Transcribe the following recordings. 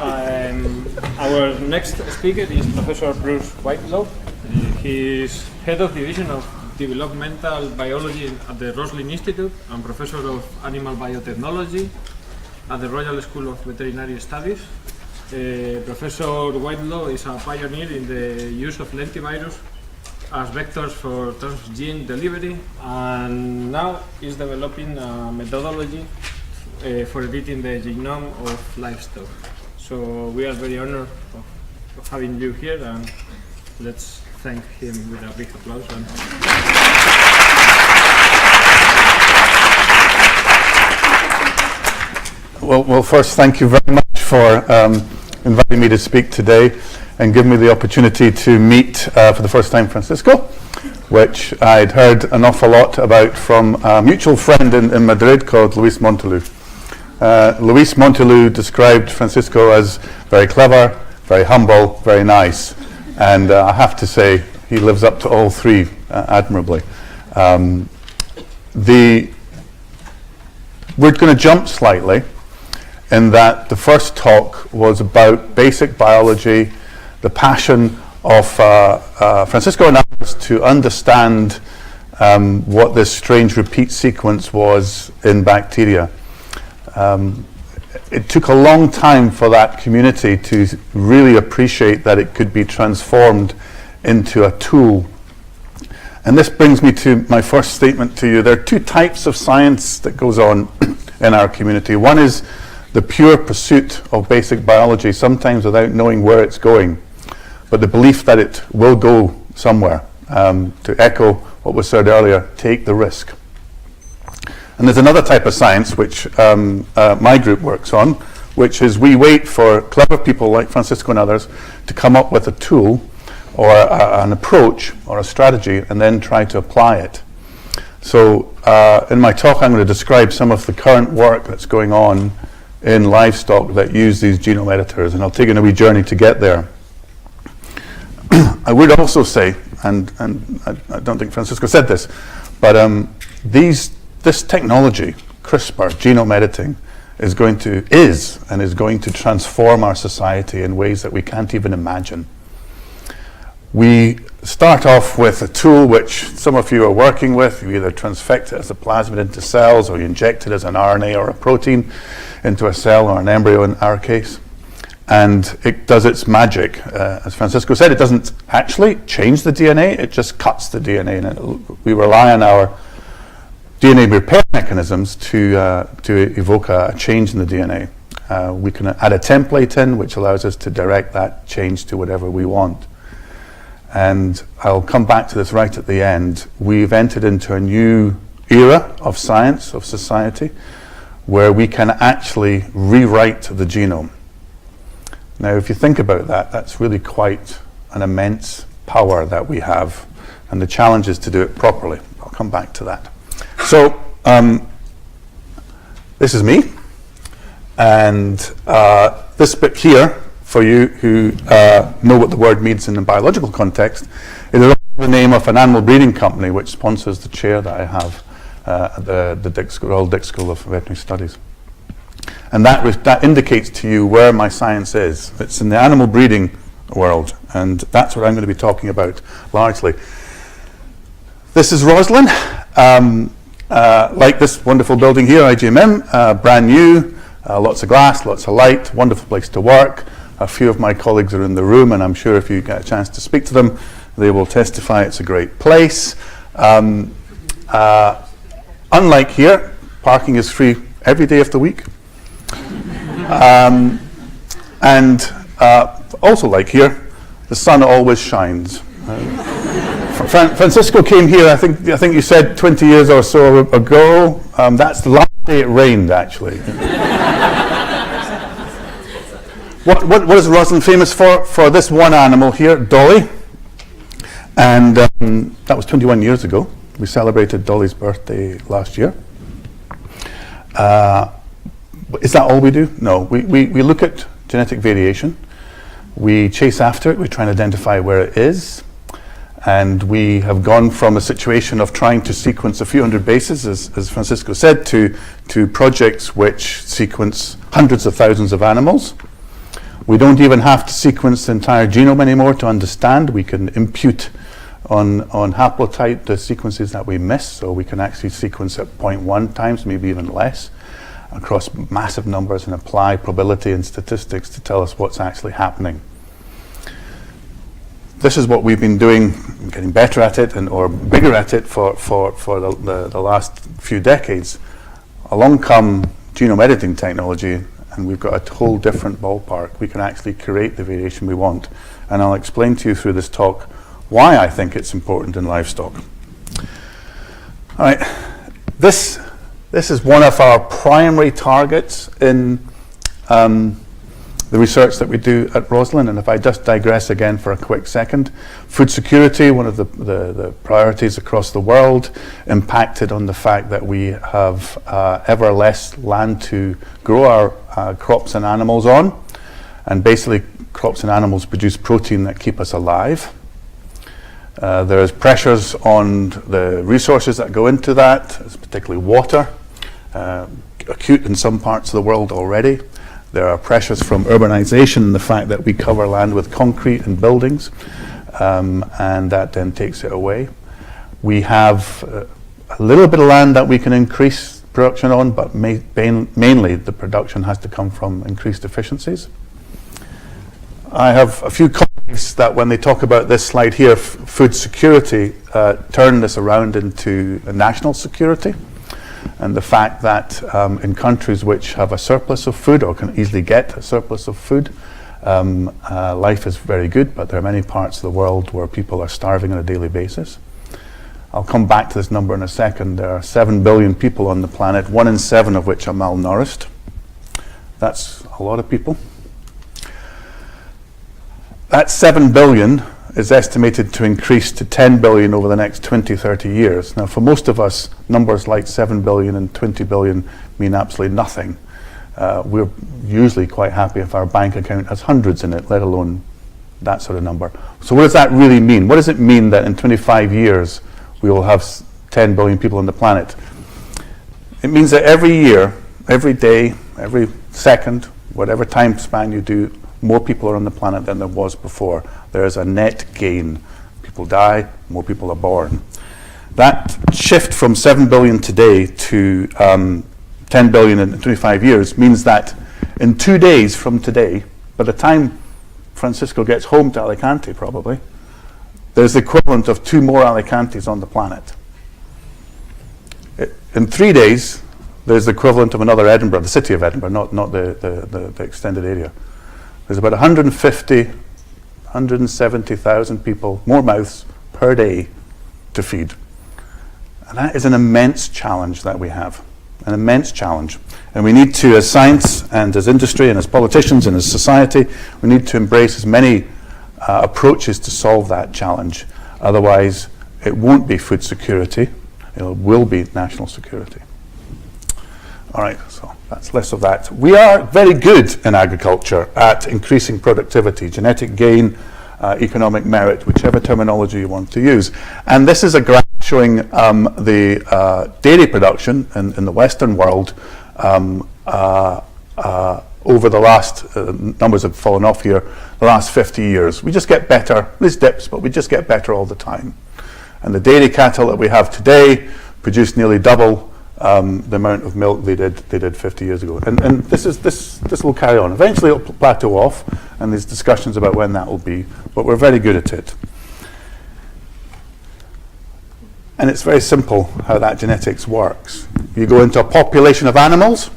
Our next speaker is Professor Bruce Whitelaw. He is Head of Division of Developmental Biology at the Roslin Institute and Professor of Animal Biotechnology at the Royal School of Veterinary Studies. Professor Whitelaw is a pioneer in the use of lentivirus as vectors for transgene delivery, and now is developing a methodology for editing the genome of livestock. So we are very honored of having you here, and let's thank him with a big applause. Well, first, thank you very much for inviting me to speak today and giving me the opportunity to meet for the first time Francisco, which I'd heard an awful lot about from a mutual friend in Madrid called Luis Montalú. Luis Montalú described Francisco as very clever, very humble, very nice, and I have to say he lives up to all three admirably. We're going to jump slightly in that the first talk was about basic biology, the passion of Francisco and others to understand what this strange repeat sequence was in bacteria. It took a long time for that community to really appreciate that it could be transformed into a tool. And this brings me to my first statement to you. There are two types of science that goes on in our community. One is the pure pursuit of basic biology, sometimes without knowing where it's going, but the belief that it will go somewhere. To echo what was said earlier, take the risk. And there's another type of science which my group works on, which is we wait for clever people like Francisco and others to come up with a tool or an approach or a strategy and then try to apply it. So in my talk I'm going to describe some of the current work that's going on in livestock that use these genome editors, and I'll take you on a wee journey to get there. I would also say, and I don't think Francisco said this, but this technology, CRISPR, genome editing, is going to transform our society in ways that we can't even imagine. We start off with a tool which some of you are working with. You either transfect it as a plasmid into cells, or you inject it as an RNA or a protein into a cell, or an embryo in our case. And it does its magic. As Francisco said, it doesn't actually change the DNA, it just cuts the DNA. And we rely on our DNA repair mechanisms to evoke a change in the DNA. We can add a template in, which allows us to direct that change to whatever we want. And I'll come back to this right at the end. We've entered into a new era of science, of society, where we can actually rewrite the genome. Now, if you think about that, that's really quite an immense power that we have, and the challenge is to do it properly. I'll come back to that. So, this is me, and this bit here, for you who know what the word means in the biological context, is the name of an animal breeding company which sponsors the chair that I have at the Royal Dick School of Veterinary Studies. And that indicates to you where my science is. It's in the animal breeding world, and that's what I'm going to be talking about largely. This is Roslin. Like this wonderful building here, IGMM, brand new, lots of glass, lots of light, wonderful place to work. A few of my colleagues are in the room, and I'm sure if you get a chance to speak to them, they will testify it's a great place. Unlike here, parking is free every day of the week. And also like here, the sun always shines. Francisco came here, I think you said 20 years or so ago. That's the last day it rained, actually. What is Roslin famous for? For this one animal here, Dolly. And that was 21 years ago. We celebrated Dolly's birthday last year. Is that all we do? No, we look at genetic variation. We chase after it, we try and identify where it is. And we have gone from a situation of trying to sequence a few hundred bases, as Francisco said, to projects which sequence hundreds of thousands of animals. We don't even have to sequence the entire genome anymore to understand. We can impute on haplotype the sequences that we miss, so we can actually sequence at 0.1 times, maybe even less, across massive numbers and apply probability and statistics to tell us what's actually happening. This is what we've been doing, getting better at it or bigger at it for the last few decades. Along come genome editing technology, and we've got a whole different ballpark. We can actually create the variation we want. And I'll explain to you through this talk why I think it's important in livestock. All right, this is one of our primary targets in the research that we do at Roslin, and if I just digress again for a quick second, food security, one of the priorities across the world, impacted on the fact that we have ever less land to grow our crops and animals on, and basically crops and animals produce protein that keep us alive. There's pressures on the resources that go into that, particularly water, acute in some parts of the world already. There are pressures from urbanization and the fact that we cover land with concrete and buildings, and that then takes it away. We have a little bit of land that we can increase production on, but mainly the production has to come from increased efficiencies. I have a few colleagues that when they talk about this slide here, food security, turn this around into a national security. And the fact that in countries which have a surplus of food or can easily get a surplus of food, life is very good, but there are many parts of the world where people are starving on a daily basis. I'll come back to this number in a second. There are 7 billion people on the planet, 1 in 7 of which are malnourished. That's a lot of people. That 7 billion is estimated to increase to 10 billion over the next 20, 30 years. Now, for most of us, numbers like 7 billion and 20 billion mean absolutely nothing. We're usually quite happy if our bank account has hundreds in it, let alone that sort of number. So what does that really mean? What does it mean that in 25 years we will have 10 billion people on the planet? It means that every year, every day, every second, whatever time span you do, more people are on the planet than there was before. There is a net gain. People die, more people are born. That shift from 7 billion today to 10 billion in 25 years means that in 2 days from today, by the time Francisco gets home to Alicante probably, there's the equivalent of 2 more Alicantes on the planet. In 3 days, there's the equivalent of another Edinburgh, the city of Edinburgh, not the extended area. There's about 150, 170,000 people, more mouths per day to feed. And that is an immense challenge that we have, an immense challenge. And we need to, as science and as industry and as politicians and as society, we need to embrace as many approaches to solve that challenge. Otherwise, it won't be food security, it will be national security. All right, so that's less of that. We are very good in agriculture at increasing productivity, genetic gain, economic merit, whichever terminology you want to use. And this is a graph showing the dairy production in the Western world over the last, numbers have fallen off here, the last 50 years. We just get better, there's dips, but we just get better all the time. And the dairy cattle that we have today produce nearly double the amount of milk they did 50 years ago. And this will carry on. Eventually it'll plateau off, and there's discussions about when that will be, but we're very good at it. And it's very simple how that genetics works. You go into a population of animals,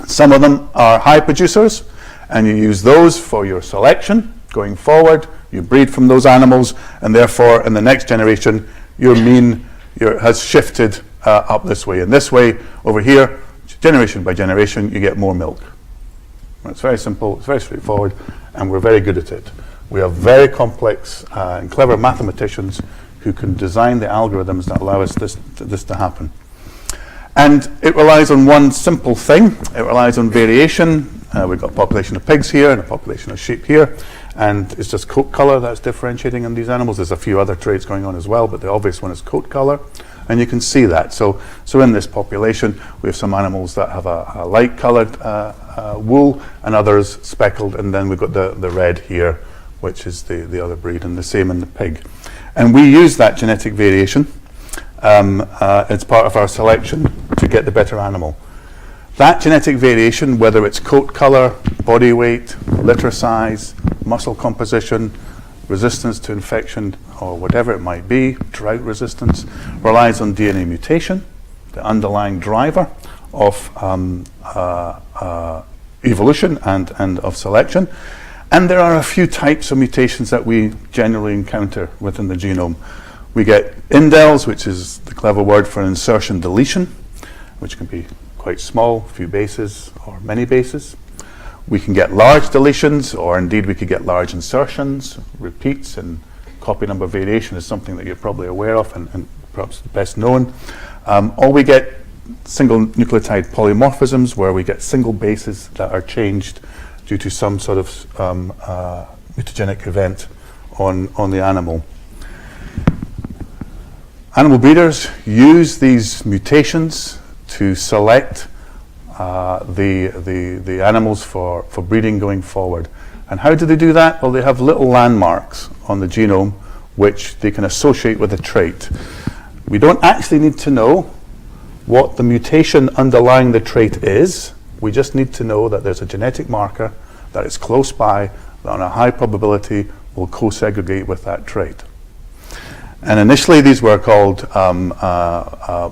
some of them are high producers, and you use those for your selection going forward. You breed from those animals, and therefore in the next generation your mean has shifted up this way. And this way, over here, generation by generation, you get more milk. It's very simple, it's very straightforward, and we're very good at it. We have very complex and clever mathematicians who can design the algorithms that allow us this to happen. And it relies on one simple thing. It relies on variation. We've got a population of pigs here and a population of sheep here, and it's just coat color that's differentiating in these animals. There's a few other traits going on as well, but the obvious one is coat color. And you can see that. So in this population, we have some animals that have a light-coloured wool and others speckled, and then we've got the red here, which is the other breed, and the same in the pig. And we use that genetic variation as part of our selection to get the better animal. That genetic variation, whether it's coat colour, body weight, litter size, muscle composition, resistance to infection, or whatever it might be, drought resistance, relies on DNA mutation, the underlying driver of evolution and of selection. And there are a few types of mutations that we generally encounter within the genome. We get indels, which is the clever word for an insertion deletion, which can be quite small, few bases or many bases. We can get large deletions, or indeed we could get large insertions, repeats, and copy number variation is something that you're probably aware of and perhaps best known. Or we get single nucleotide polymorphisms, where we get single bases that are changed due to some sort of mutagenic event on the animal. Animal breeders use these mutations to select the animals for breeding going forward. And how do they do that? Well, they have little landmarks on the genome which they can associate with a trait. We don't actually need to know what the mutation underlying the trait is. We just need to know that there's a genetic marker that is close by, that on a high probability will co-segregate with that trait. And initially these were called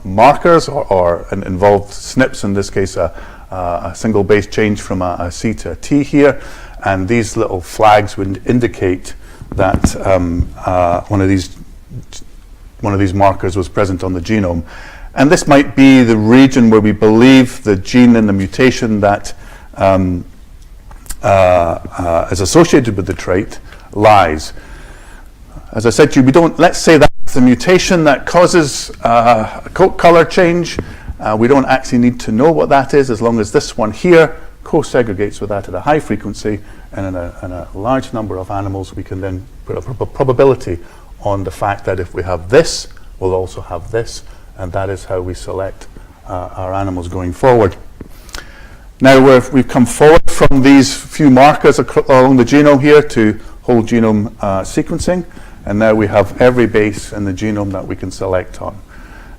markers or involved SNPs, in this case a single base change from a C to a T here, and these little flags would indicate that one of these markers was present on the genome. And this might be the region where we believe the gene and the mutation that is associated with the trait lies. As I said to you, let's say that's the mutation that causes a coat color change. We don't actually need to know what that is, as long as this one here co-segregates with that at a high frequency, and in a large number of animals we can then put a probability on the fact that if we have this, we'll also have this, and that is how we select our animals going forward. Now we've come forward from these few markers along the genome here to whole genome sequencing, and now we have every base in the genome that we can select on.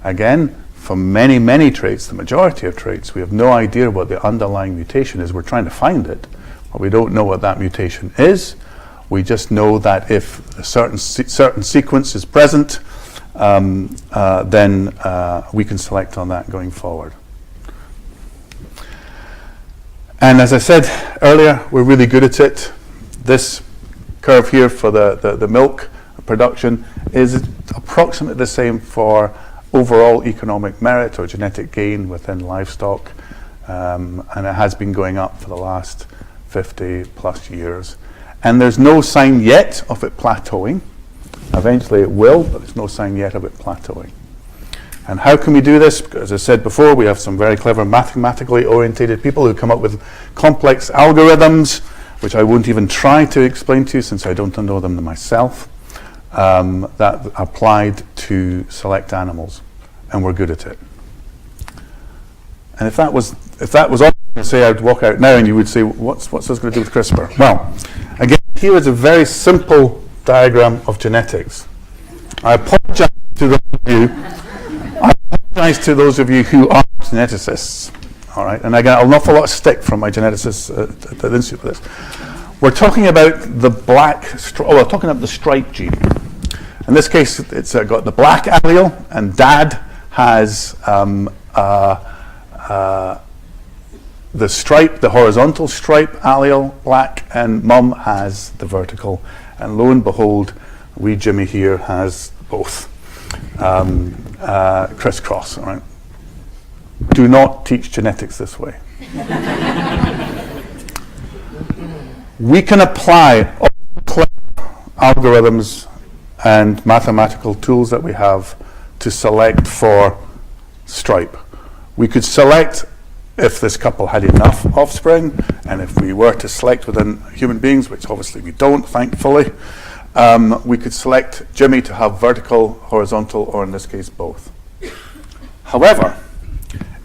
Again, for many, many traits, the majority of traits, we have no idea what the underlying mutation is. We're trying to find it, but we don't know what that mutation is. We just know that if a certain sequence is present, then we can select on that going forward. And as I said earlier, we're really good at it. This curve here for the milk production is approximately the same for overall economic merit or genetic gain within livestock, and it has been going up for the last 50 plus years. And there's no sign yet of it plateauing. Eventually it will, but there's no sign yet of it plateauing. And how can we do this? As I said before, we have some very clever mathematically orientated people who come up with complex algorithms, which I won't even try to explain to you since I don't know them myself, that are applied to select animals, and we're good at it. And if that was all, say I'd walk out now and you would say, what's this going to do with CRISPR? Well, again, here is a very simple diagram of genetics. I apologize to those of you. Who are geneticists. All right, and I get an awful lot of stick from my geneticists at the Institute for this. We're talking about the we're talking about the stripe gene. In this case, it's got the black allele, and Dad has the stripe, the horizontal stripe allele, black, and Mum has the vertical. And lo and behold, wee Jimmy here has both. Crisscross. All right. Do not teach genetics this way. We can apply all the clever algorithms and mathematical tools that we have to select for stripe. We could select if this couple had enough offspring, and if we were to select within human beings, which obviously we don't, thankfully, we could select Jimmy to have vertical, horizontal, or in this case both. However,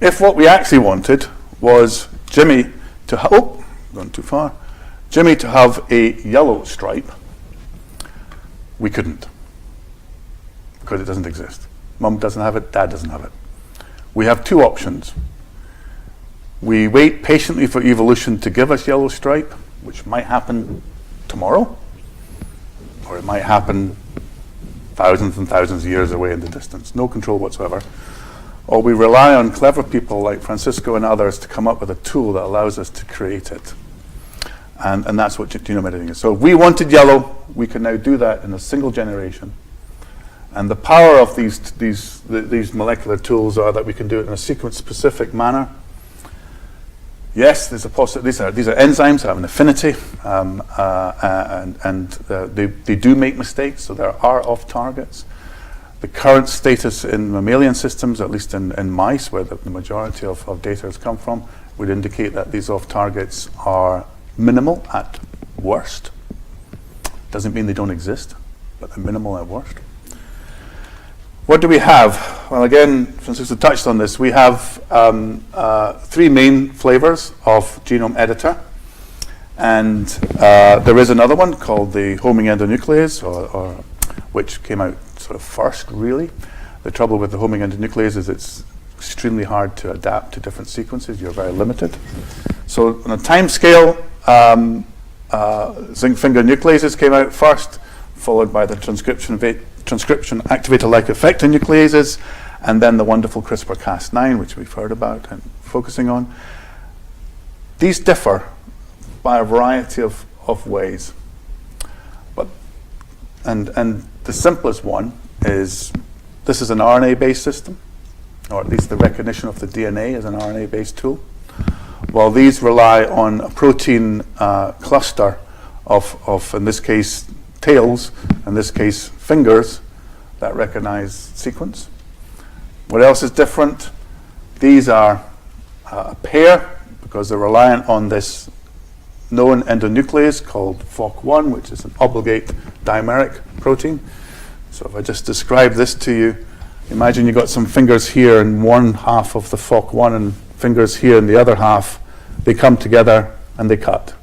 if what we actually wanted was Jimmy to gone too far, Jimmy to have a yellow stripe, we couldn't, because it doesn't exist. Mum doesn't have it, Dad doesn't have it. We have two options. We wait patiently for evolution to give us yellow stripe, which might happen tomorrow, or it might happen thousands and thousands of years away in the distance, no control whatsoever. Or we rely on clever people like Francisco and others to come up with a tool that allows us to create it. And that's what genome editing is. So if we wanted yellow, we can now do that in a single generation. And the power of these molecular tools are that we can do it in a sequence-specific manner. Yes, there's a possibility. These are enzymes that have an affinity, and they do make mistakes, so there are off-targets. The current status in mammalian systems, at least in mice, where the majority of data has come from, would indicate that these off-targets are minimal at worst. Doesn't mean they don't exist, but they're minimal at worst. What do we have? Well, again, Francisco touched on this. We have three main flavors of genome editor. And there is another one called the homing endonuclease, or which came out sort of first, really. The trouble with the homing endonuclease is it's extremely hard to adapt to different sequences. You're very limited. So on a time scale, zinc finger nucleases came out first, followed by the transcription activator-like effector nucleases, and then the wonderful CRISPR-Cas9, which we've heard about and focusing on. These differ by a variety of ways. And the simplest one is, this is an RNA-based system, or at least the recognition of the DNA is an RNA-based tool, while these rely on a protein cluster of, in this case, tails, in this case, fingers, that recognize sequence. What else is different? These are a pair, because they're reliant on this known endonuclease called FOC1, which is an obligate dimeric protein. So if I just describe this to you, imagine you've got some fingers here in one half of the FOC1 and fingers here in the other half. They come together and they cut.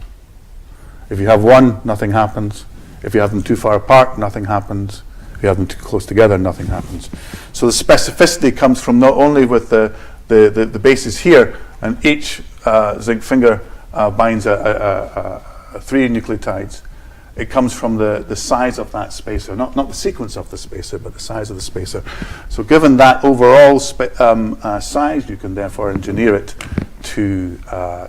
If you have one, nothing happens. If you have them too far apart, nothing happens. If you have them too close together, nothing happens. So the specificity comes from not only with the bases here, and each zinc finger binds three nucleotides. It comes from the size of that spacer, not the sequence of the spacer, but the size of the spacer. So given that overall size, you can therefore engineer it to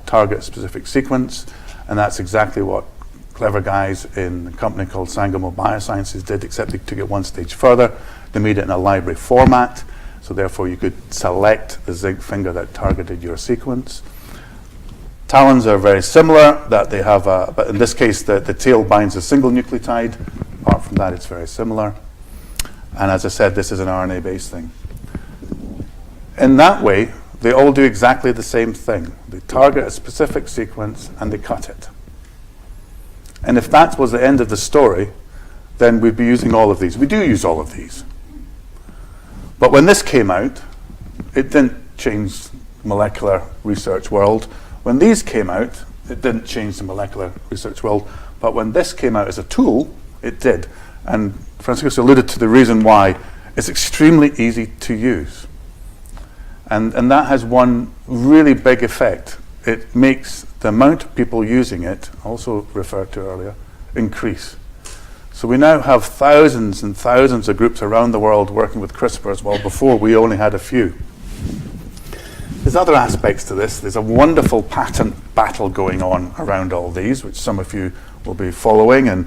target a specific sequence, and that's exactly what clever guys in a company called Sangamo Biosciences did, except they took it one stage further. They made it in a library format, so therefore you could select the zinc finger that targeted your sequence. Talons are very similar, that they have but in this case the tail binds a single nucleotide. Apart from that, it's very similar. And as I said, this is an RNA-based thing. In that way, they all do exactly the same thing. They target a specific sequence and they cut it. And if that was the end of the story, then we'd be using all of these. We do use all of these. But when this came out, it didn't change the molecular research world. When these came out, it didn't change the molecular research world. But when this came out as a tool, it did. And Francisco alluded to the reason why. It's extremely easy to use. And that has one really big effect. It makes the amount of people using it, also referred to earlier, increase. So we now have thousands and thousands of groups around the world working with CRISPRs, while before we only had a few. There's other aspects to this. There's a wonderful patent battle going on around all these, which some of you will be following, and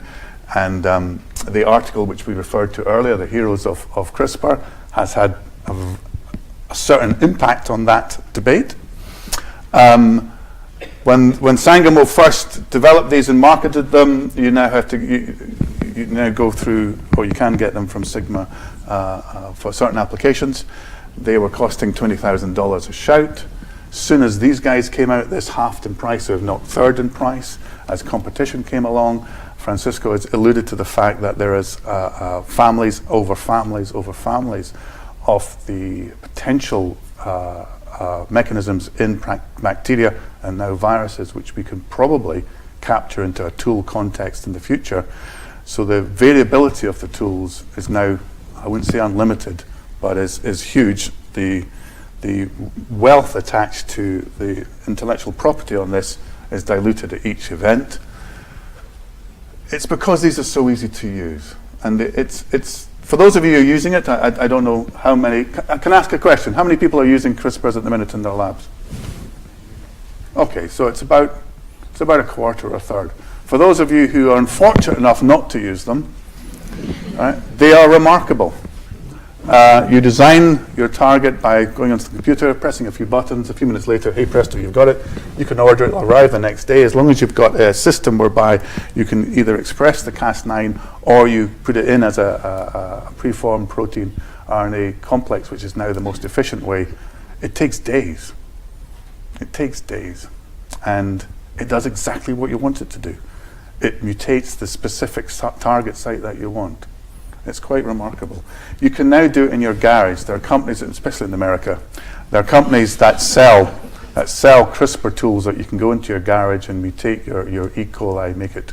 the article which we referred to earlier, The Heroes of CRISPR, has had a certain impact on that debate. When Sangamo first developed these and marketed them, you now have to you now go through, or you can get them from Sigma for certain applications. They were costing $20,000 a shout. As soon as these guys came out, this halved in price, if not third in price. As competition came along, Francisco has alluded to the fact that there is families over families over families of the potential mechanisms in bacteria and now viruses, which we can probably capture into a tool context in the future. So the variability of the tools is now, I wouldn't say unlimited, but is huge. The wealth attached to the intellectual property on this is diluted at each event. It's because these are so easy to use. And it's for those of you who are using it, I don't know how many, I can ask a question. How many people are using CRISPRs at the minute in their labs? Okay, so it's about a quarter or a third. For those of you who are unfortunate enough not to use them, right, they are remarkable. You design your target by going onto the computer, pressing a few buttons. A few minutes later, hey presto, you've got it. You can order it, it'll arrive the next day, as long as you've got a system whereby you can either express the Cas9 or you put it in as a preformed protein RNA complex, which is now the most efficient way. It takes days. It takes days. And it does exactly what you want it to do. It mutates the specific target site that you want. It's quite remarkable. You can now do it in your garage. There are companies, especially in America, there are companies that sell CRISPR tools that you can go into your garage and mutate your E. coli, make it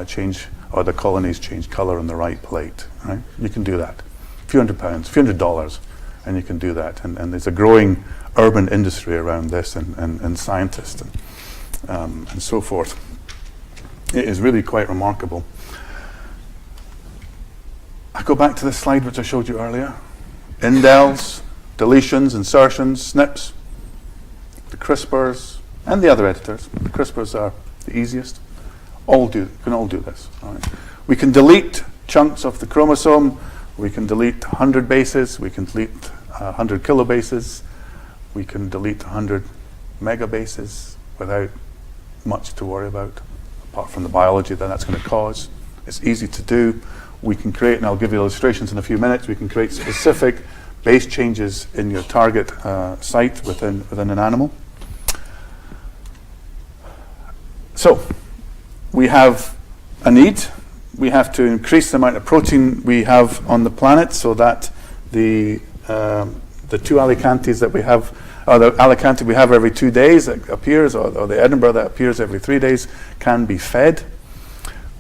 change, or the colonies change color on the right plate. Right? You can do that. A few £100s, a few $100, and you can do that. And there's a growing urban industry around this, and scientists and so forth. It is really quite remarkable. I go back to this slide which I showed you earlier. Indels, deletions, insertions, SNPs, the CRISPRs, and the other editors. The CRISPRs are the easiest. Can all do this. All right. We can delete chunks of the chromosome. We can delete 100 bases. We can delete 100 kilobases. We can delete 100 megabases without much to worry about, apart from the biology that that's going to cause. It's easy to do. We can create, and I'll give you illustrations in a few minutes, we can create specific base changes in your target site within an animal. So, we have a need. We have to increase the amount of protein we have on the planet so that the two Alicantes that we have, or the Alicante we have every 2 days that appears, or the Edinburgh that appears every 3 days, can be fed.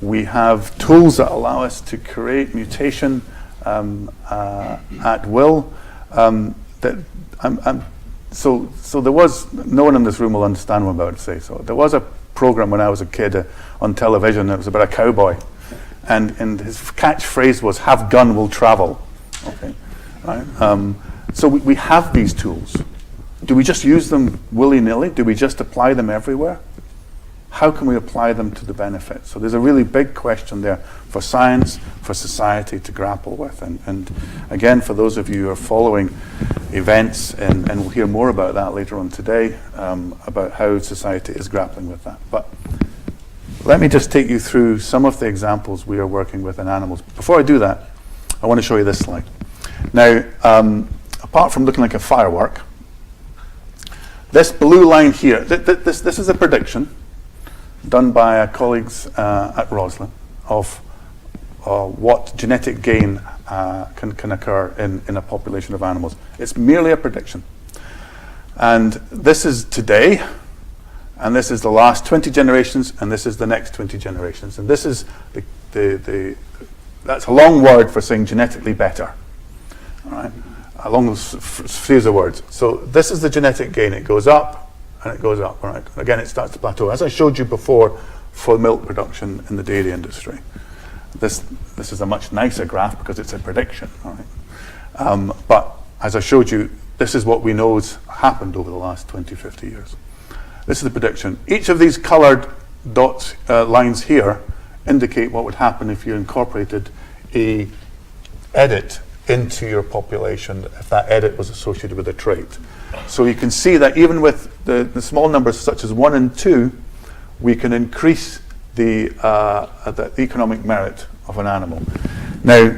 We have tools that allow us to create mutation at will. So there was, no one in this room will understand what I'm about to say. So there was a program when I was a kid on television that was about a cowboy, and his catchphrase was "Have gun, will travel." Okay, right? So we have these tools. Do we just use them willy-nilly? Do we just apply them everywhere? How can we apply them to the benefit? So there's a really big question there for science, for society to grapple with. And again, for those of you who are following events, and we'll hear more about that later on today, about how society is grappling with that. But let me just take you through some of the examples we are working with in animals. Before I do that, I want to show you this slide. Now, apart from looking like a firework, this blue line here, this is a prediction done by our colleagues at Roslin of what genetic gain can occur in a population of animals. It's merely a prediction. And this is today, and this is the last 20 generations, and this is the next 20 generations. And this is that's a long word for saying genetically better. All right? A long series of words. So this is the genetic gain. It goes up, and it goes up, right? Again, it starts to plateau. As I showed you before for milk production in the dairy industry. This is a much nicer graph because it's a prediction, all right? But as I showed you, this is what we know has happened over the last 20, 50 years. This is the prediction. Each of these colored dots, lines here, indicate what would happen if you incorporated a edit into your population, if that edit was associated with a trait. So you can see that even with the small numbers such as 1 and 2, we can increase the economic merit of an animal. Now,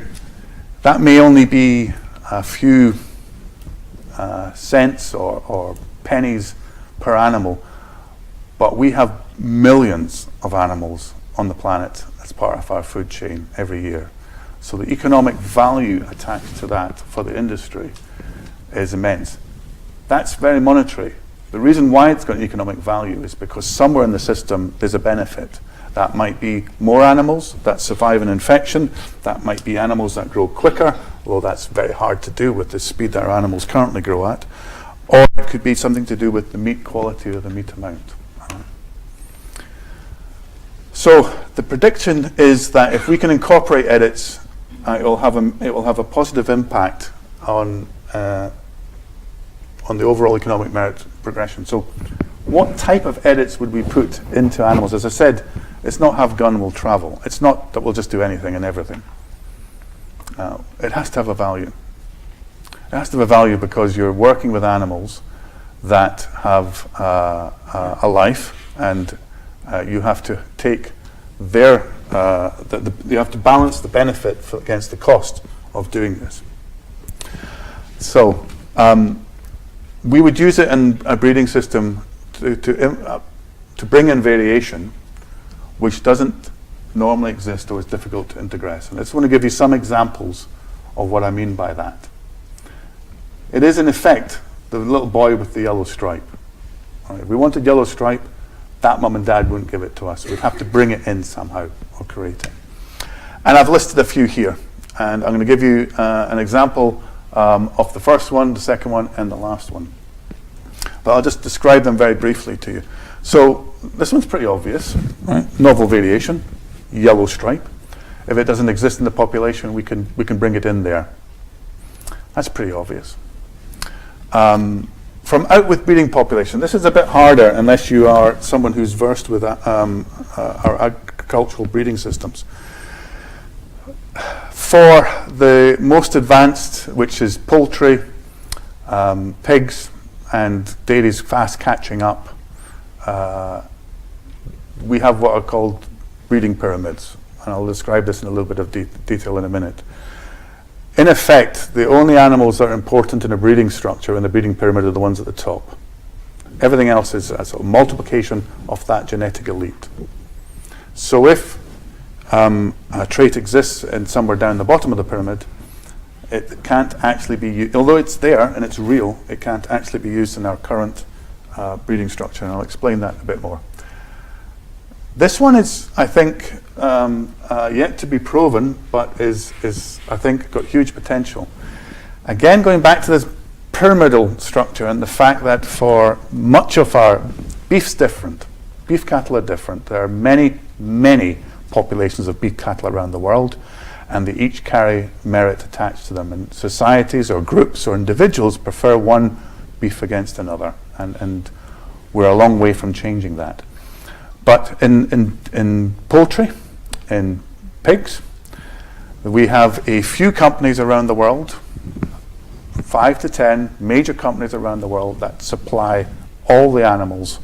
that may only be a few cents or pennies per animal, but we have millions of animals on the planet as part of our food chain every year. So the economic value attached to that for the industry is immense. That's very monetary. The reason why it's got an economic value is because somewhere in the system there's a benefit. That might be more animals that survive an infection. That might be animals that grow quicker, although that's very hard to do with the speed that our animals currently grow at. Or it could be something to do with the meat quality or the meat amount. So the prediction is that if we can incorporate edits, it will have a positive impact on the overall economic merit progression. So what type of edits would we put into animals? As I said, it's not have gun will travel. It's not that we'll just do anything and everything. It has to have a value. It has to have a value because you're working with animals that have a life, and you have to take their, you have to balance the benefit against the cost of doing this. So we would use it in a breeding system to bring in variation which doesn't normally exist or is difficult to integrate. And I just want to give you some examples of what I mean by that. It is in effect the little boy with the yellow stripe. All right, if we wanted yellow stripe, that mum and dad wouldn't give it to us. We'd have to bring it in somehow or create it. And I've listed a few here. And I'm going to give you an example of the first one, the second one, and the last one. But I'll just describe them very briefly to you. So this one's pretty obvious, right? Novel variation, yellow stripe. If it doesn't exist in the population, we can bring it in there. That's pretty obvious. From out with breeding population, this is a bit harder unless you are someone who's versed with our agricultural breeding systems. For the most advanced, which is poultry, pigs, and dairies fast catching up, we have what are called breeding pyramids, and I'll describe this in a little bit of detail in a minute. In effect, the only animals that are important in a breeding structure in the breeding pyramid are the ones at the top. Everything else is a sort of multiplication of that genetic elite. So if a trait exists in somewhere down the bottom of the pyramid, it can't actually be used, although it's there and it's real, it can't actually be used in our current breeding structure, and I'll explain that a bit more. This one is, I think, yet to be proven, but is I think got huge potential. Again, going back to this pyramidal structure and the fact that for much of our beef's different, beef cattle are different. There are many, many populations of beef cattle around the world, and they each carry merit attached to them. And societies or groups or individuals prefer one beef against another, and we're a long way from changing that. But in poultry, in pigs, we have a few companies around the world, 5 to 10 major companies around the world that supply all the animals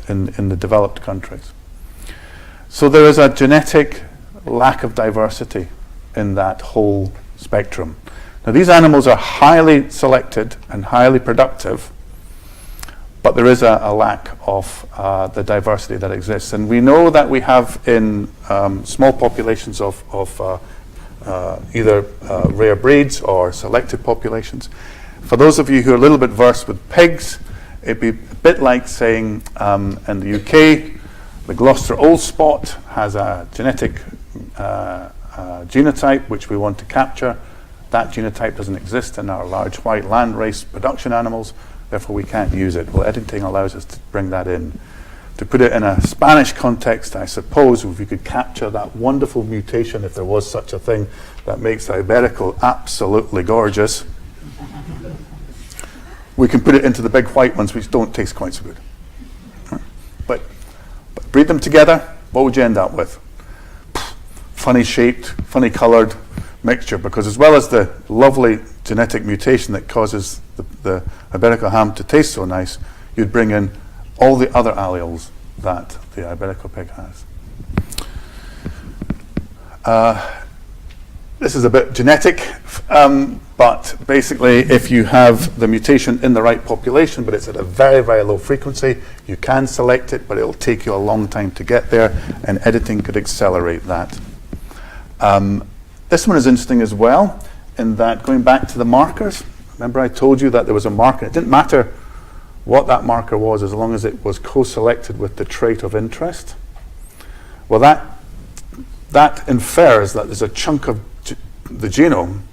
in the developed countries. So there is a genetic lack of diversity in that whole spectrum. Now these animals are highly selected and highly productive, but there is a lack of the diversity that exists. And we know that we have in small populations of either rare breeds or selected populations. For those of you who are a little bit versed with pigs, it'd be a bit like saying in the UK, the Gloucester Old Spot has a genetic genotype which we want to capture. That genotype doesn't exist in our large white landrace production animals, therefore we can't use it. Well, editing allows us to bring that in. To put it in a Spanish context, I suppose if we could capture that wonderful mutation, if there was such a thing, that makes the Iberico absolutely gorgeous, we can put it into the big white ones which don't taste quite so good. But breed them together, what would you end up with? Funny shaped, funny coloured mixture, because as well as the lovely genetic mutation that causes the Iberico ham to taste so nice, you'd bring in all the other alleles that the Iberico pig has. This is a bit genetic, but basically if you have the mutation in the right population, but it's at a very, very low frequency, you can select it, but it'll take you a long time to get there, and editing could accelerate that. This one is interesting as well, in that going back to the markers, remember I told you that there was a marker. It didn't matter what that marker was as long as it was co-selected with the trait of interest. Well, that infers that there's a chunk of the genome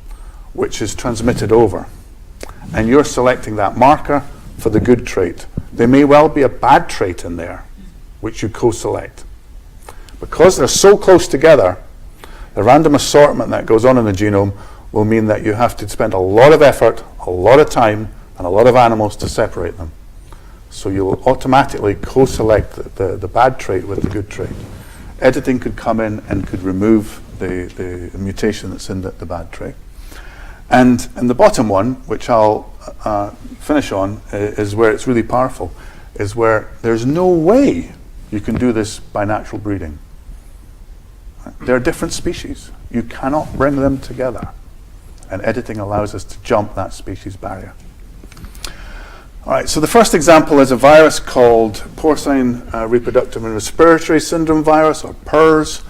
which is transmitted over. And you're selecting that marker for the good trait. There may well be a bad trait in there, which you co-select. Because they're so close together, the random assortment that goes on in the genome will mean that you have to spend a lot of effort, a lot of time, and a lot of animals to separate them. So you'll automatically co-select the bad trait with the good trait. Editing could come in and could remove the mutation that's in the bad trait. And the bottom one, which I'll finish on, is where it's really powerful, is where there's no way you can do this by natural breeding. They're different species. You cannot bring them together. And editing allows us to jump that species barrier. All right, so the first example is a virus called Porcine Reproductive and Respiratory Syndrome virus, or PRRS.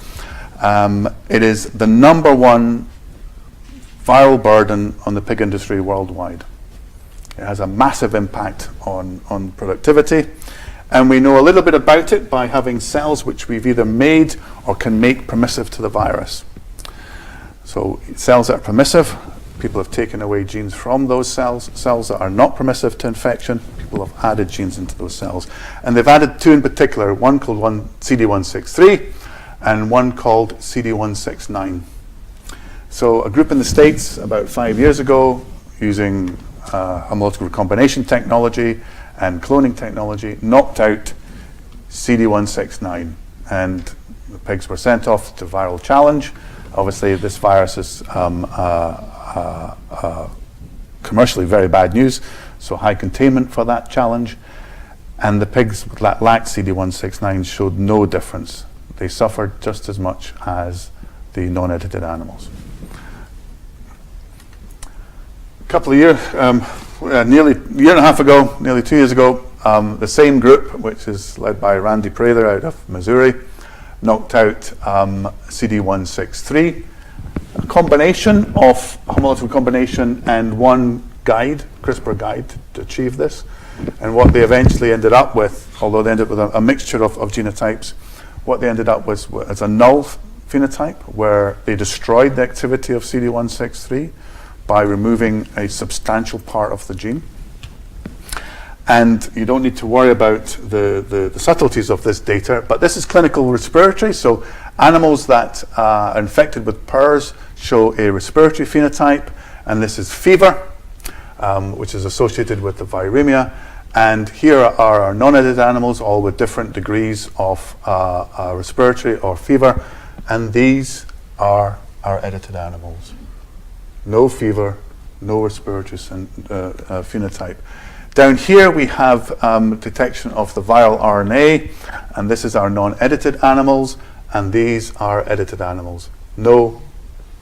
It is the #1 viral burden on the pig industry worldwide. It has a massive impact on productivity. And we know a little bit about it by having cells which we've either made or can make permissive to the virus. So cells that are permissive, people have taken away genes from those cells. Cells that are not permissive to infection, people have added genes into those cells. And they've added two in particular, one called CD163 and one called CD169. So a group in the States about 5 years ago, using homological recombination technology and cloning technology, knocked out CD169, and the pigs were sent off to viral challenge. Obviously, this virus is commercially very bad news, so high containment for that challenge. And the pigs that lacked CD169 showed no difference. They suffered just as much as the non-edited animals. A couple of years, nearly a year and a half ago, nearly 2 years ago, the same group, which is led by Randy Prather out of Missouri, knocked out CD163, a combination of homological recombination and one guide, CRISPR guide, to achieve this. And what they eventually ended up with, although they ended up with a mixture of genotypes, what they ended up with was a null phenotype where they destroyed the activity of CD163 by removing a substantial part of the gene. And you don't need to worry about the subtleties of this data, but this is clinical respiratory, so animals that are infected with PRRS show a respiratory phenotype, and this is fever, which is associated with the viremia. And here are our non-edited animals, all with different degrees of respiratory or fever, and these are our edited animals. No fever, no respiratory phenotype. Down here we have detection of the viral RNA, and this is our non-edited animals, and these are edited animals. No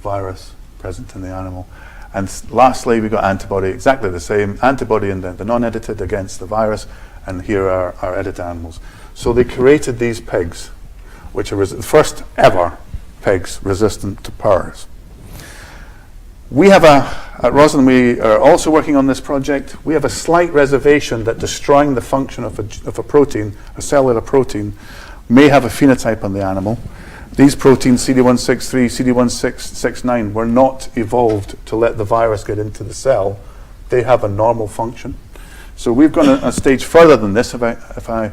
virus present in the animal. And lastly, we've got antibody, exactly the same, antibody in the non-edited against the virus, and here are our edited animals. So they created these pigs, which are the first ever pigs resistant to PRRS. We have at Roslin, we are also working on this project. We have a slight reservation that destroying the function of a protein, a cellular protein, may have a phenotype on the animal. These proteins, CD163, CD169, were not evolved to let the virus get into the cell. They have a normal function. So we've gone a stage further than this. If I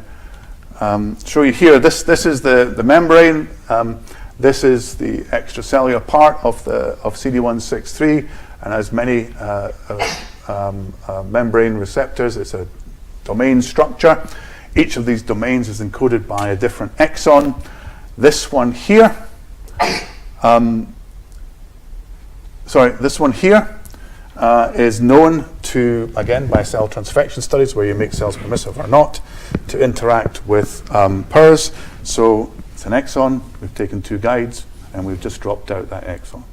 show you here, this is the membrane. This is the extracellular part of CD163, and has many membrane receptors. It's a domain structure. Each of these domains is encoded by a different exon. This one here, is known to, again, by cell transfection studies where you make cells permissive or not, to interact with PRRS. So it's an exon. We've taken two guides, and we've just dropped out that exon.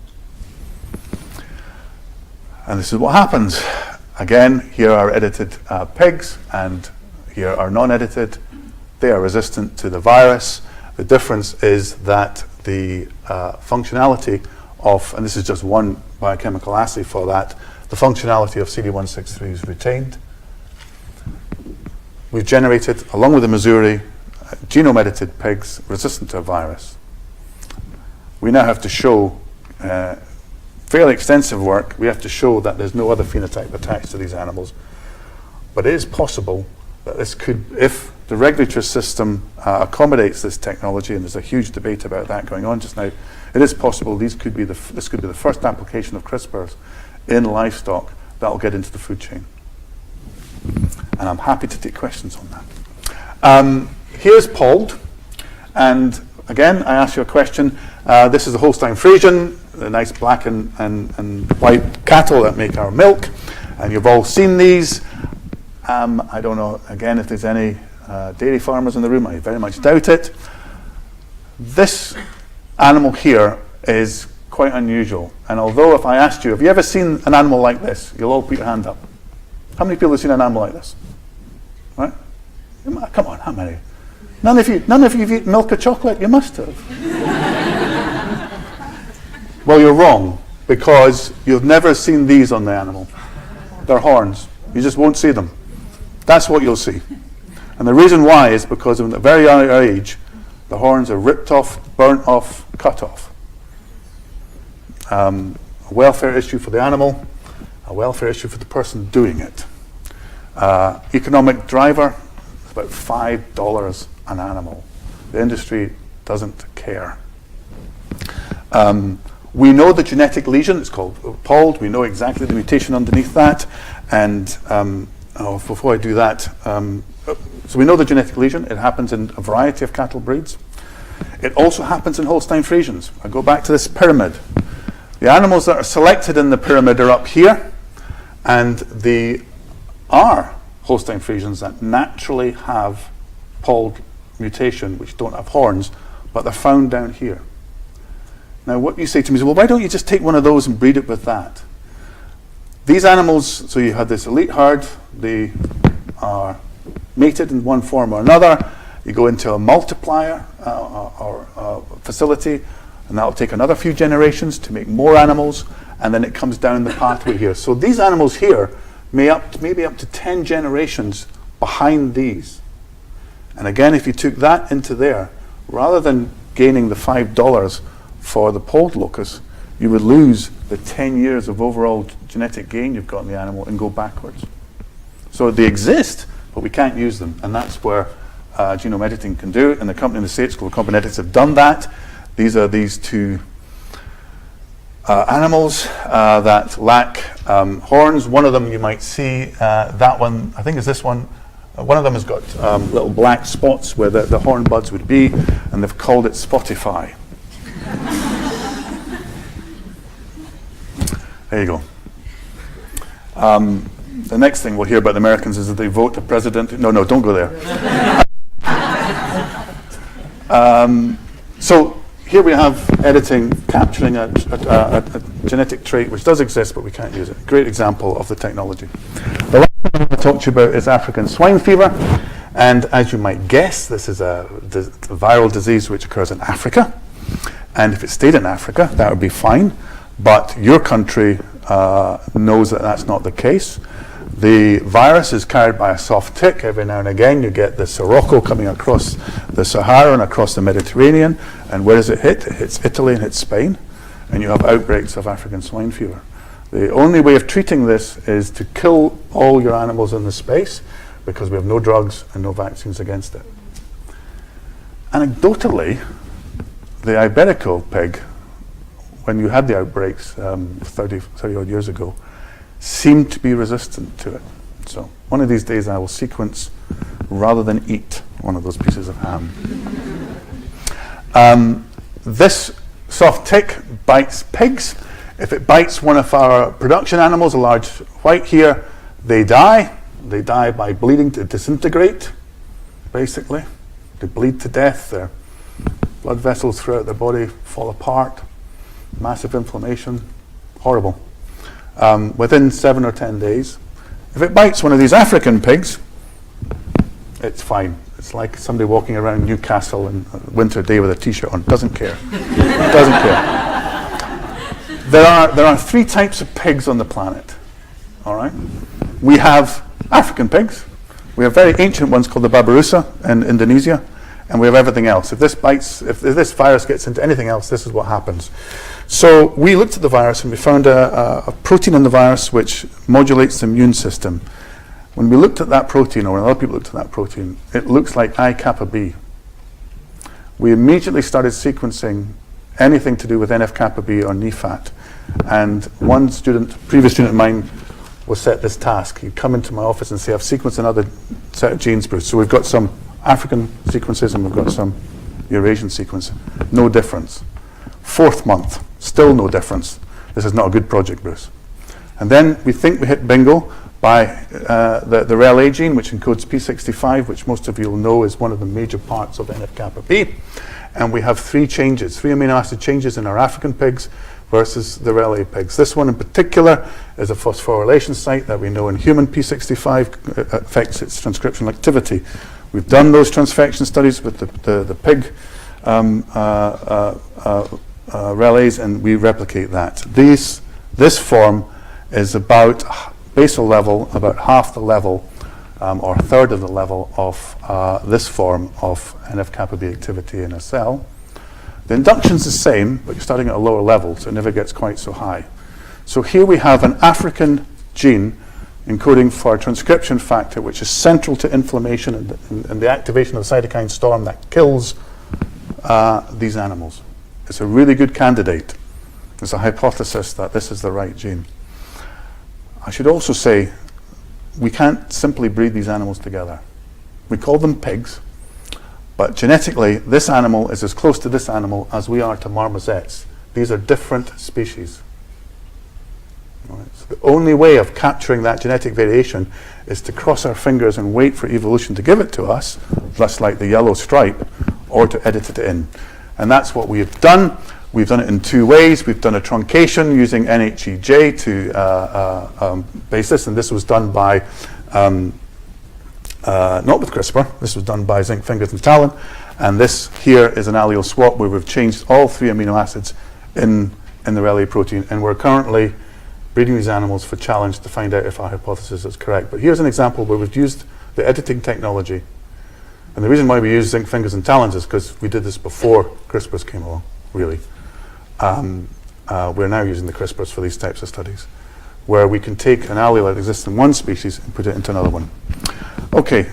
And this is what happens. Again, here are edited pigs, and here are non-edited. They are resistant to the virus. The difference is that the functionality of, and this is just one biochemical assay for that, the functionality of CD163 is retained. We've generated, along with the Missouri, genome-edited pigs resistant to a virus. We now have to show, fairly extensive work, we have to show that there's no other phenotype attached to these animals. But it is possible that this could, if the regulatory system accommodates this technology, and there's a huge debate about that going on just now, it is possible this could be the first application of CRISPRs in livestock that will get into the food chain. And I'm happy to take questions on that. Here's polled, and again, I ask you a question. This is a Holstein Friesian, the nice black and white cattle that make our milk, and you've all seen these. I don't know, again, if there's any dairy farmers in the room. I very much doubt it. This animal here is quite unusual, and although if I asked you, have you ever seen an animal like this? You'll all put your hand up. How many people have seen an animal like this? Right? Come on, how many? None of you have eaten milk or chocolate? You must have. Well, you're wrong, because you've never seen these on the animal. They're horns. You just won't see them. That's what you'll see. And the reason why is because at a very young age, the horns are ripped off, burnt off, cut off. A welfare issue for the animal, a welfare issue for the person doing it. Economic driver, about $5 an animal. The industry doesn't care. We know the genetic lesion, it's called POLD, we know exactly the mutation underneath that, and before I do that, so we know the genetic lesion, it happens in a variety of cattle breeds. It also happens in Holstein Friesians. I go back to this pyramid. The animals that are selected in the pyramid are up here, and they are Holstein Friesians that naturally have POLD mutation, which don't have horns, but they're found down here. Now what you say to me is, well, why don't you just take one of those and breed it with that? These animals, so you have this elite herd, they are mated in one form or another, you go into a multiplier or facility, and that'll take another few generations to make more animals, and then it comes down the pathway here. So these animals here may be up to 10 generations behind these. And again, if you took that into there, rather than gaining the $5 for the POLD locus, you would lose the 10 years of overall genetic gain you've got in the animal and go backwards. So they exist, but we can't use them, and that's where genome editing can do it, and the company in the States called Combinetics have done that. These are these two animals that lack horns. One of them you might see, that one, I think is this one. One of them has got little black spots where the horn buds would be, and they've called it Spotify. There you go. The next thing we'll hear about the Americans is that they vote the president. No, don't go there. So here we have editing, capturing a genetic trait which does exist, but we can't use it. Great example of the technology. The last thing I'm going to talk to you about is African swine fever. And as you might guess, this is a viral disease which occurs in Africa. And if it stayed in Africa, that would be fine. But your country knows that that's not the case. The virus is carried by a soft tick. Every now and again you get the Sirocco coming across the Sahara and across the Mediterranean. And where does it hit? It hits Italy and hits Spain. And you have outbreaks of African swine fever. The only way of treating this is to kill all your animals in the space, because we have no drugs and no vaccines against it. Anecdotally, the Iberico pig, when you had the outbreaks 30 odd years ago, seemed to be resistant to it. So one of these days I will sequence rather than eat one of those pieces of ham. This soft tick bites pigs. If it bites one of our production animals, a large white here, they die. They die by bleeding to disintegrate, basically. They bleed to death. Their blood vessels throughout their body fall apart. Massive inflammation. Horrible. Within 7 or 10 days. If it bites one of these African pigs, it's fine. It's like somebody walking around Newcastle on a winter day with a t-shirt on. Doesn't care. Doesn't care. there are three types of pigs on the planet. All right, we have African pigs. We have very ancient ones called the Babirusa in Indonesia, and we have everything else. If this virus gets into anything else, this is what happens. So we looked at the virus and we found a protein in the virus which modulates the immune system. When we looked at that protein, or when other people looked at that protein, it looks like I kappa B. We immediately started sequencing anything to do with NF kappa B or NEFAT. And one previous student of mine, was set this task. He'd come into my office and say, I've sequenced another set of genes, Bruce. So we've got some African sequences and we've got some Eurasian sequence. No difference. 4th month, still no difference. This is not a good project, Bruce. And then we think we hit bingo by the REL-A gene, which encodes P65, which most of you will know is one of the major parts of NF-kappa B. And we have 3 amino acid changes in our African pigs versus the REL-A pigs. This one in particular is a phosphorylation site that we know in human P65 affects its transcriptional activity. We've done those transfection studies with the pig REL-As, and we replicate that. This form is about basal level, about half the level or a third of the level of this form of NF-kappa B activity in a cell. The induction's the same, but you're starting at a lower level, so it never gets quite so high. So here we have an African gene encoding for a transcription factor, which is central to inflammation and the activation of the cytokine storm that kills these animals. It's a really good candidate. There's a hypothesis that this is the right gene. I should also say, we can't simply breed these animals together. We call them pigs, but genetically, this animal is as close to this animal as we are to marmosets. These are different species. Right. So the only way of capturing that genetic variation is to cross our fingers and wait for evolution to give it to us, just like the yellow stripe, or to edit it in. And that's what we've done. We've done it in 2 ways. We've done a truncation using NHEJ to base this, and this was done by not with CRISPR. This was done by zinc fingers and talon, and this here is an allele swap where we've changed all 3 amino acids in the REL-A protein, and we're currently breeding these animals for challenge to find out if our hypothesis is correct. But here's an example where we've used the editing technology, and the reason why we use zinc fingers and talons is because we did this before CRISPRs came along, really. We're now using the CRISPRs for these types of studies, where we can take an allele that exists in one species and put it into another one. Okay,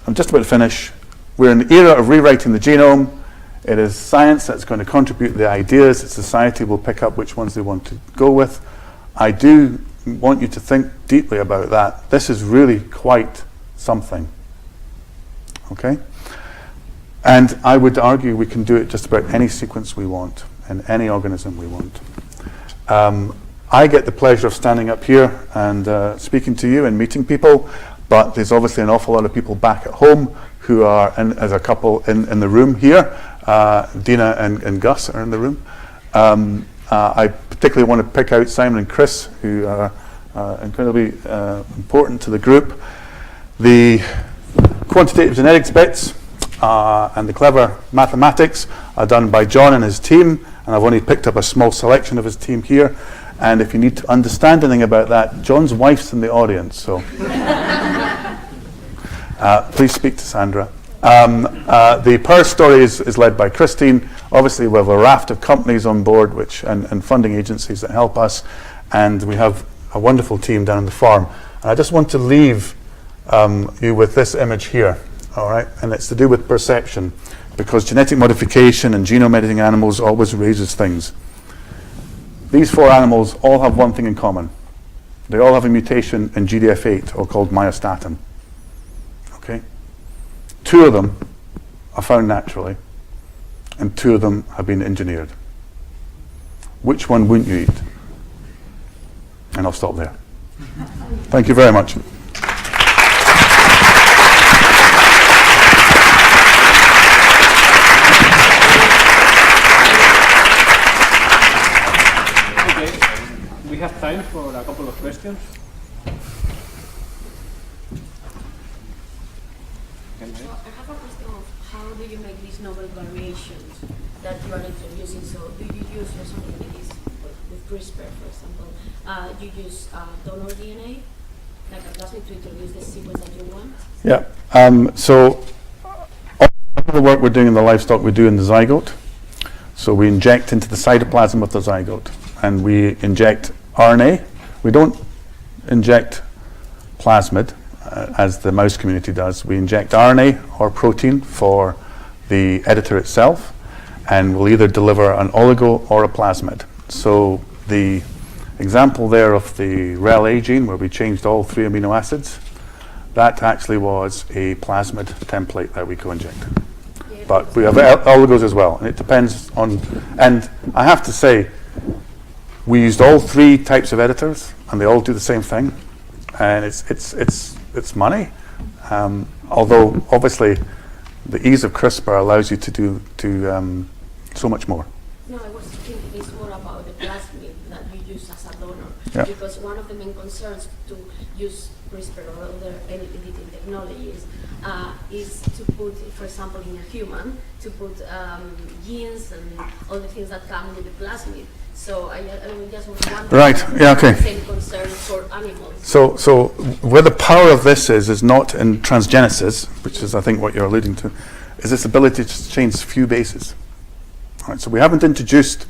I'm just about to finish. We're in the era of rewriting the genome. It is science that's going to contribute the ideas. Society will pick up which ones they want to go with. I do want you to think deeply about that. This is really quite something. Okay? And I would argue we can do it just about any sequence we want in any organism we want. I get the pleasure of standing up here and speaking to you and meeting people, but there's obviously an awful lot of people back at home who are, as a couple in the room here. Dina and Gus are in the room. I particularly want to pick out Simon and Chris, who are incredibly important to the group. The quantitative genetics bits and the clever mathematics are done by John and his team, and I've only picked up a small selection of his team here. And if you need to understand anything about that, John's wife's in the audience, so please speak to Sandra. The PERS story is led by Christine. Obviously, we have a raft of companies on board and funding agencies that help us, and we have a wonderful team down on the farm. And I just want to leave you with this image here, all right? And it's to do with perception, because genetic modification and genome editing animals always raises things. These 4 animals all have one thing in common. They all have a mutation in GDF8, or called myostatin. Okay? 2 of them are found naturally, and 2 of them have been engineered. Which one wouldn't you eat? And I'll stop there. Thank you very much. We have time for a couple of questions. I have a question of how do you make these novel variations that you are introducing? So do you use something like this with CRISPR, for example, you use donor DNA, like a plasmid, to introduce the sequence that you want? Yeah. So all the work we're doing in the livestock, we do in the zygote. So we inject into the cytoplasm of the zygote, and we inject RNA. We don't inject plasmid, as the mouse community does. We inject RNA or protein for the editor itself, and we'll either deliver an oligo or a plasmid. So the example there of the REL-A gene, where we changed all 3 amino acids, that actually was a plasmid template that we co-inject. Yeah, But we have oligos as well, and it depends on, and I have to say, we used all 3 types of editors, and they all do the same thing, and it's money. Although obviously the ease of CRISPR allows you to do so much more. No, I was thinking it's more about the plasmid that you use as a donor. Yeah. Because one of the main concerns to use CRISPR or other editing technologies is to put, for example, in a human, to put genes and all the things that come with the plasmid. So I just was wondering. Right. Yeah. Okay. The same concern for animals. So where the power of this is not in transgenesis, which is I think what you're alluding to, is this ability to change few bases. All right, so we haven't introduced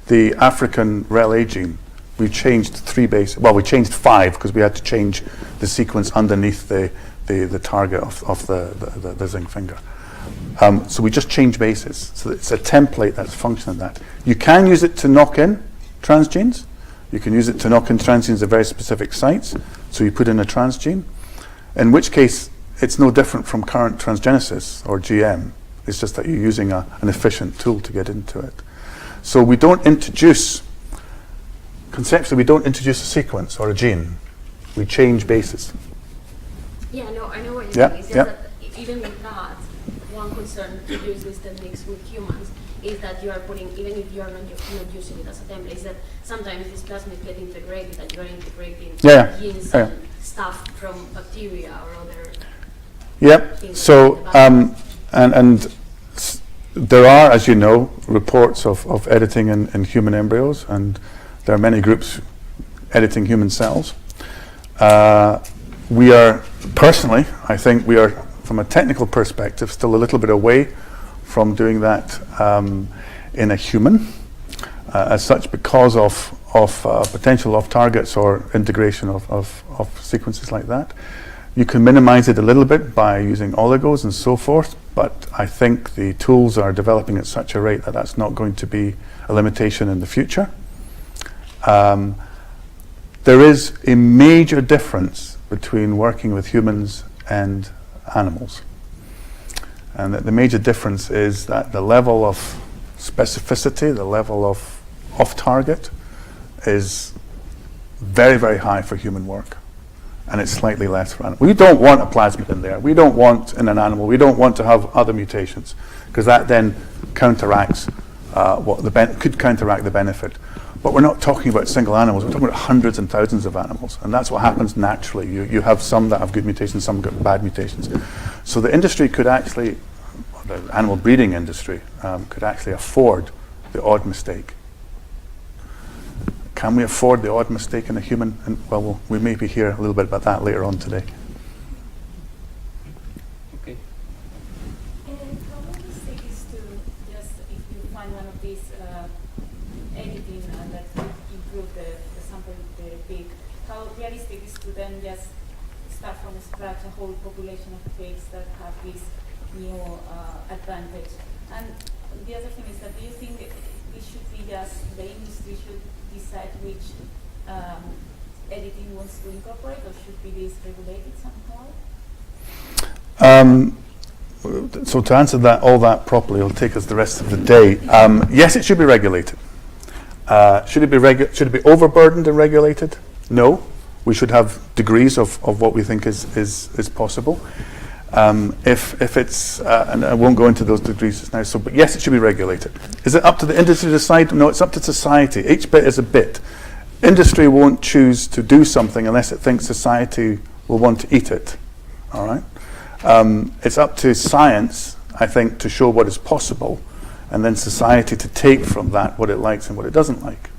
the African REL-A gene. We changed 3 bases. Well, we changed 5 because we had to change the sequence underneath the target of the zinc finger. So we just change bases. So it's a template that's functioning that. You can use it to knock in transgenes. You can use it to knock in transgenes at very specific sites. So you put in a transgene, in which case it's no different from current transgenesis or GM. It's just that you're using an efficient tool to get into it. So we don't introduce, conceptually, we don't introduce a sequence or a gene. We change bases. Yeah, no, I know what Yeah, you mean. It's just yeah. that even with that, one concern to use these techniques with humans is that you are putting, even if you are not using it as a template, is that sometimes these plasmids get integrated, that you are integrating genes and stuff from bacteria or other things. So, and there are, as you know, reports of editing in human embryos, and there are many groups editing human cells. We are, personally, I think we are, from a technical perspective, still a little bit away from doing that in a human, as such, because of potential off targets or integration of sequences like that. You can minimize it a little bit by using oligos and so forth, but I think the tools are developing at such a rate that that's not going to be a limitation in the future. There is a major difference between working with humans and animals. And that the major difference is that the level of specificity, the level of off-target is very, very high for human work. And it's slightly less for animals. We don't want a plasmid in there. We don't want in an animal. We don't want to have other mutations, because that then counteracts could counteract the benefit. But we're not talking about single animals. We're talking about hundreds and thousands of animals, and that's what happens naturally. You have some that have good mutations, some got bad mutations. So the industry could actually, the animal breeding industry, could actually afford the odd mistake. Can we afford the odd mistake in a human? And well, we may be hear a little bit about that later on today. Okay. And how realistic is to just, if you find one of these editing and that would improve the sample, the pig, how realistic is to then just start from scratch a whole population of pigs that have this new advantage? And the other thing is that, do you think it should be just the industry should decide which editing wants to incorporate, or should be this regulated somehow? So to answer that, all that properly, it'll take us the rest of the day. Yes, it should be regulated. Should it be overburdened and regulated? No. We should have degrees of what we think is possible. If it's, and I won't go into those degrees now, but yes, it should be regulated. Is it up to the industry to decide? No, it's up to society. Each bit is a bit. Industry won't choose to do something unless it thinks society will want to eat it. All right? It's up to science, I think, to show what is possible, and then society to take from that what it likes and what it doesn't like.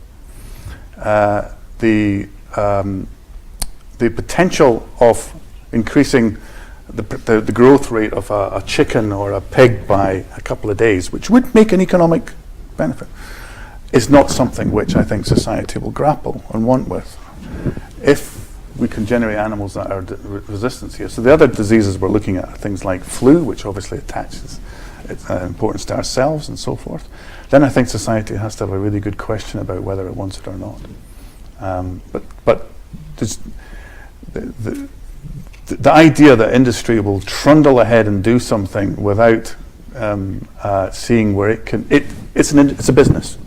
the potential of increasing the growth rate of a chicken or a pig by a couple of days, which would make an economic benefit, is not something which I think society will grapple and want with. If we can generate animals that are resistant here. So the other diseases we're looking at are things like flu, which obviously attaches importance to ourselves and so forth. Then I think society has to have a really good question about whether it wants it or not. But the idea that industry will trundle ahead and do something without seeing where it can, it's a business.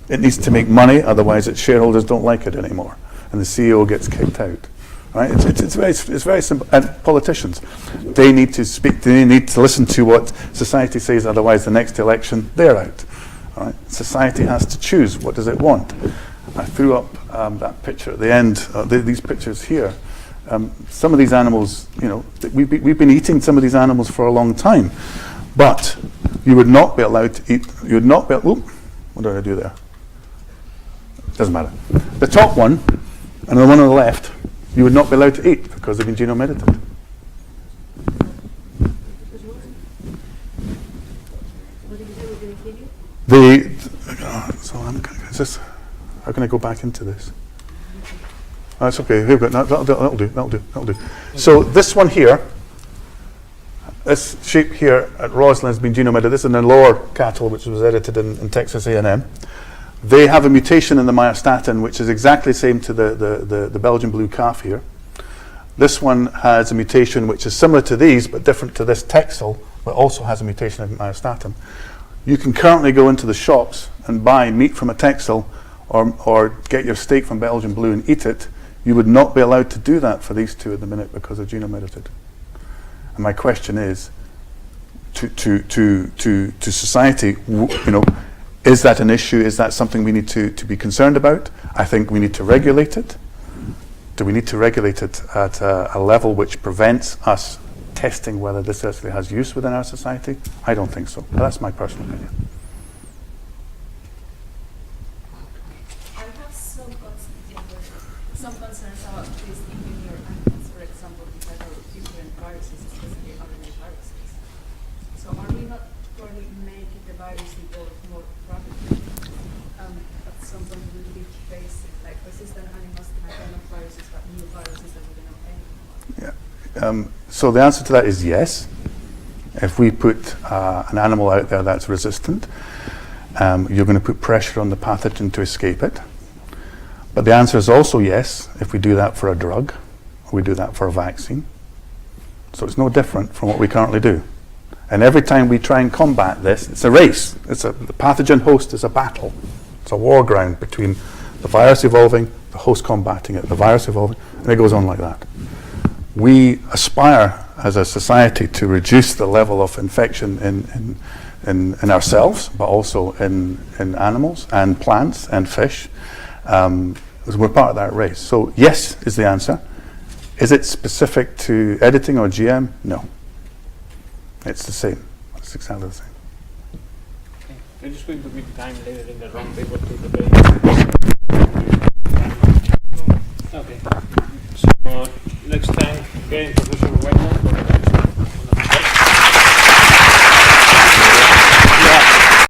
It needs to make money, otherwise its shareholders don't like it anymore, and the CEO gets kicked out. Right? It's very simple. And politicians, they need to speak. They need to listen to what society says. Otherwise, the next election, they're out. All right? Society has to choose. What does it want? I threw up that picture at the end. These pictures here. Some of these animals, we've been eating some of these animals for a long time, but you would not be allowed to eat. You would not be. Oop, what did I do there? Doesn't matter. The top one and the one on the left, you would not be allowed to eat because they've been genome edited. What did you do? We're going to kill you? How can I go back into this? That's okay. Here we go. That'll do. So this one here, this sheep here at Roslin has been genome edited. This is an lower cattle which was edited in Texas A&M. They have a mutation in the myostatin, which is exactly the same to the Belgian blue calf here. This one has a mutation which is similar to these, but different to this texel, but also has a mutation in myostatin. You can currently go into the shops and buy meat from a texel or get your steak from Belgian blue and eat it. You would not be allowed to do that for these two at the minute because they're genome edited. And my question is, to society, is that an issue? Is that something we need to be concerned about? I think we need to regulate it. Do we need to regulate it at a level which prevents us testing whether this actually has use within our society? I don't think so. But that's my personal opinion. I have some concerns about this in your animals, for example, because of different viruses, especially RNA viruses. So are we not going to make the virus evolve more rapidly? At some point we will be facing like resistant animals to my kind of viruses, but new viruses that we don't know anymore. Yeah. So the answer to that is yes. If we put an animal out there that's resistant, you're going to put pressure on the pathogen to escape it. But the answer is also yes if we do that for a drug, or we do that for a vaccine. So it's no different from what we currently do. And every time we try and combat this, it's a race. The pathogen host is a battle. It's a war ground between the virus evolving, the host combating it, the virus evolving, and it goes on like that. We aspire as a society to reduce the level of infection in ourselves, but also in animals and plants and fish. We're part of that race. So yes is the answer. Is it specific to editing or GM? No. It's the same. It's exactly the same. Okay. We're just going to give time later in the round table to debate.